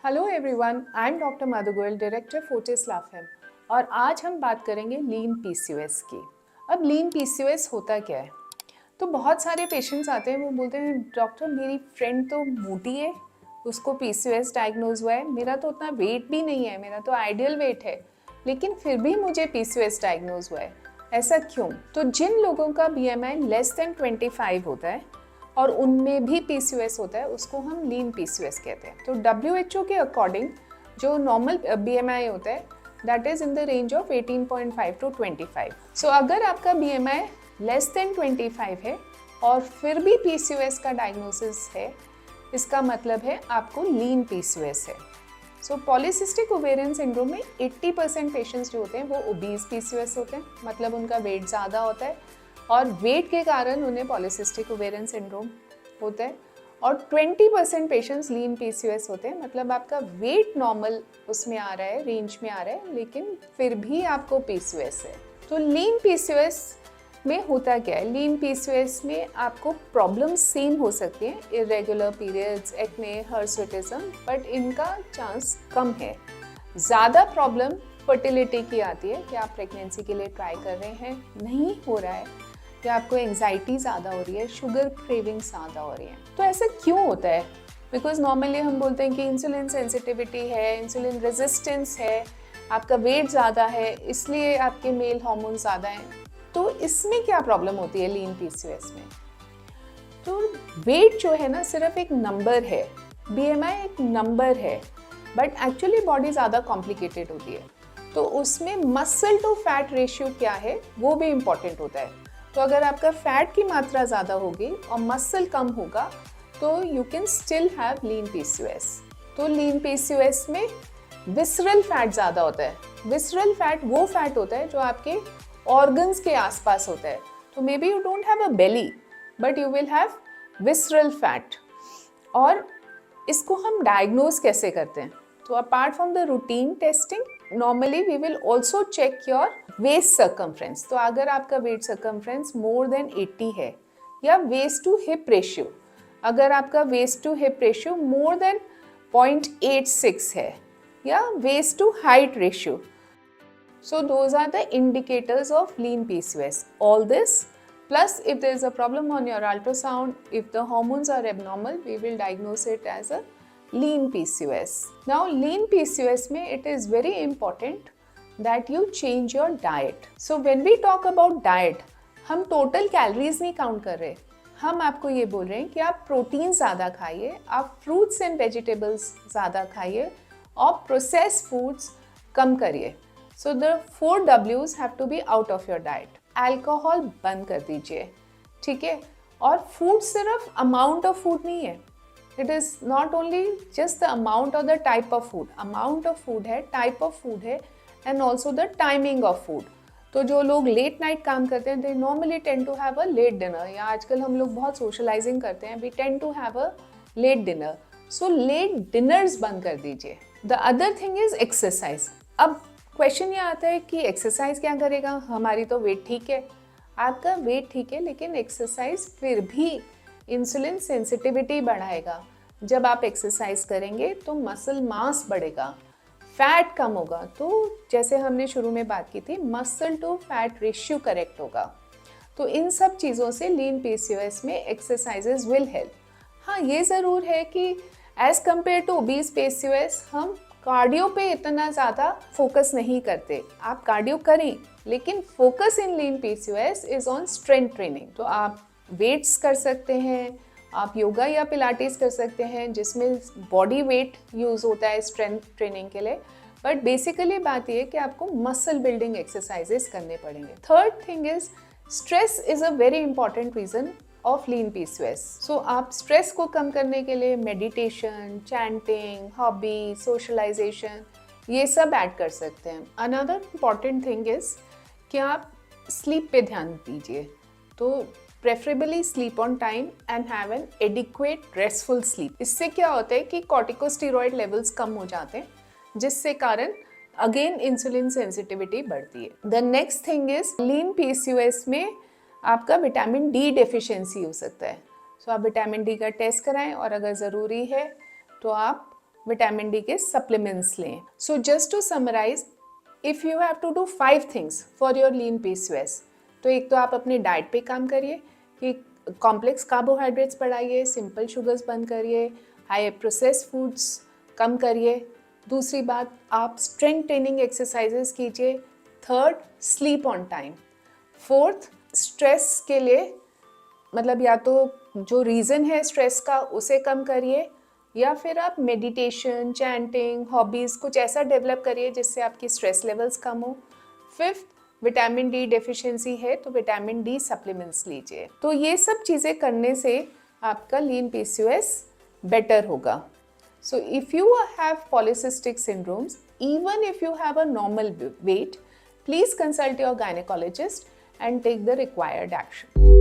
Hello everyone, I am doctor Madhu Goyal, director Fortis La Femme, और आज हम बात करेंगे लीन पीसीओएस की। अब लीन पीसीओएस होता क्या है? तो बहुत सारे पेशेंट्स आते हैं, वो बोलते हैं डॉक्टर मेरी फ्रेंड तो मोटी है, उसको पीसीओएस डायग्नोज हुआ है, मेरा तो उतना वेट भी नहीं है, मेरा तो आइडियल वेट है, लेकिन फिर भी मुझे पीसीओएस डायग्नोज हुआ है, ऐसा क्यों? तो जिन लोगों का बीएमआई लेस देन 25 होता है और उनमें भी पीसीओएस होता है, उसको हम लीन पीसीओएस कहते हैं। तो डब्ल्यूएचओ के अकॉर्डिंग जो नॉर्मल बीएमआई होता है that is in the range of 18.5 to 25। सो अगर आपका बीएमआई लेस देन 25 है और फिर भी पीसीओएस का डायग्नोसिस है, इसका मतलब है आपको लीन पीसीओएस है। सो पॉलीसिस्टिक ओवेरियन सिंड्रोम में 80% पेशेंट्स जो होते हैं वो ओबीज पीसीओएस होते हैं, मतलब उनका वेट ज़्यादा होता है और वेट के कारण उन्हें पॉलीसिस्टिक ओवेरियन सिंड्रोम होता है। और 20% पेशेंट्स लीन पीसीओएस होते हैं, मतलब आपका वेट नॉर्मल उसमें आ रहा है, रेंज में आ रहा है, लेकिन फिर भी आपको पीसीओएस है। तो लीन पीसीओएस में होता क्या है? लीन पीसीओएस में आपको प्रॉब्लम सेम हो सकती है, इरेगुलर पीरियड्स, एक्ने, हर्सुटिज्म, बट इनका चांस कम है। ज़्यादा प्रॉब्लम फर्टिलिटी की आती है कि आप प्रेगनेंसी के लिए ट्राई कर रहे हैं, नहीं हो रहा है, या आपको एंजाइटी ज़्यादा हो रही है, शुगर क्रेविंग ज़्यादा हो रही है। तो ऐसा क्यों होता है? बिकॉज नॉर्मली हम बोलते हैं कि इंसुलिन सेंसिटिविटी है, इंसुलिन रेजिस्टेंस है, आपका वेट ज़्यादा है, इसलिए आपके मेल हार्मोन ज़्यादा हैं। तो इसमें क्या प्रॉब्लम होती है लीन पीसीओएस में? तो वेट जो है ना सिर्फ एक नंबर है, बीएमआई एक नंबर है, बट एक्चुअली बॉडी ज़्यादा कॉम्प्लिकेटेड होती है। तो उसमें मसल टू फैट रेशियो क्या है वो भी इम्पॉर्टेंट होता है। तो अगर आपका फैट की मात्रा ज़्यादा होगी और मसल कम होगा तो you can still have lean PCOS. तो लीन पीसीओएस में विसरल फैट ज़्यादा होता है। विसरल फैट वो फैट होता है जो आपके ऑर्गन्स के आसपास होता है। तो may be you don't have a belly but you will have visceral fat. और इसको हम डायग्नोज कैसे करते हैं? तो apart from the routine testing, normally we will also check your waist circumference. तो अगर आपका वेट सर्कमफ्रेंस मोर देन 80 है, या वेस्ट टू हिप रेशियो, अगर आपका waist to hip ratio more than 0.86 है, या waist to height ratio, so those are the indicators of lean PCOS. All this plus if there is a problem on your ultrasound, if the hormones are abnormal, we will diagnose it as a lean PCOS. Now lean PCOS mein it is very important that you change your diet. So when we talk about diet, हम total calories नहीं count कर रहे, हम आपको ये बोल रहे हैं कि आप प्रोटीन ज़्यादा खाइए, आप फ्रूट्स एंड वेजिटेबल्स ज़्यादा खाइए और प्रोसेस्ड फूड्स कम करिए। So the 4 W's have to be out of your diet. Alcohol बंद कर दीजिए, ठीक है? और फूड सिर्फ अमाउंट ऑफ फूड नहीं है, it is not only just the amount और the type of food. Amount of food है, टाइप ऑफ फूड है, and also the timing of food. तो जो लोग लेट नाइट काम करते हैं, they normally tend to have a late dinner, या आजकल हम लोग बहुत सोशलाइजिंग करते हैं, we tend to have a late dinner. So late dinners बंद कर दीजिए। The other thing is exercise. अब क्वेश्चन ये आता है कि एक्सरसाइज क्या करेगा, हमारी तो वेट ठीक है। आपका वेट ठीक है, लेकिन एक्सरसाइज फिर भी इंसुलिन सेंसिटिविटी बढ़ाएगा। जब आप एक्सरसाइज करेंगे तो मसल मास बढ़ेगा, फैट कम होगा। तो जैसे हमने शुरू में बात की थी, muscle to fat ratio correct होगा। तो इन सब चीज़ों से लीन पीसीओएस में एक्सरसाइजेज विल हेल्प। हाँ, ये ज़रूर है कि as compare to obese PCOS हम कार्डियो पे इतना ज़्यादा फोकस नहीं करते। आप कार्डियो करें, लेकिन focus in lean PCOS is on strength training. तो आप वेट्स कर सकते हैं, आप योगा या पिलाटेस कर सकते हैं, जिसमें बॉडी वेट यूज़ होता है स्ट्रेंथ ट्रेनिंग के लिए। बट बेसिकली बात यह है कि आपको मसल बिल्डिंग एक्सरसाइजेस करने पड़ेंगे। Third thing is stress is a very important reason of lean PCOS. So आप स्ट्रेस को कम करने के लिए मेडिटेशन, चैंटिंग, हॉबी, सोशलाइजेशन, ये सब ऐड कर सकते हैं। अनदर इम्पॉर्टेंट थिंग इज कि आप स्लीप पे ध्यान दीजिए। तो preferably sleep on time and have an adequate restful sleep. इससे क्या होता है कि कॉर्टिकोस्टेरॉइड लेवल्स कम हो जाते हैं, जिससे कारण अगेन इंसुलिन सेंसिटिविटी बढ़ती है। The next thing is lean PCOS में आपका विटामिन डी डेफिशिएंसी हो सकता है। सो आप विटामिन डी का टेस्ट कराएं, और अगर ज़रूरी है तो आप विटामिन डी के सप्लीमेंट्स लें. So just to summarize, if you have to do 5 things for your lean PCOS, तो एक तो आप अपने डाइट पे काम करिए कि कॉम्प्लेक्स कार्बोहाइड्रेट्स बढ़ाइए, सिंपल शुगर्स बंद करिए, हाई प्रोसेस्ड फूड्स कम करिए. दूसरी बात, आप स्ट्रेंथ ट्रेनिंग एक्सरसाइजेस कीजिए. Third, sleep on time. Fourth, stress के लिए मतलब या तो जो रीज़न है स्ट्रेस का उसे कम करिए, या फिर आप मेडिटेशन, चैंटिंग, हॉबीज़ कुछ ऐसा डेवलप करिए जिससे आपकी स्ट्रेस लेवल्स कम हो. फिफ्थ, विटामिन डी डेफिशिएंसी है तो विटामिन डी सप्लीमेंट्स लीजिए. तो ये सब चीज़ें करने से आपका लीन पीसीओएस बेटर होगा. So if you have polycystic syndromes, even if you have a normal weight, please consult your gynecologist and take the required action.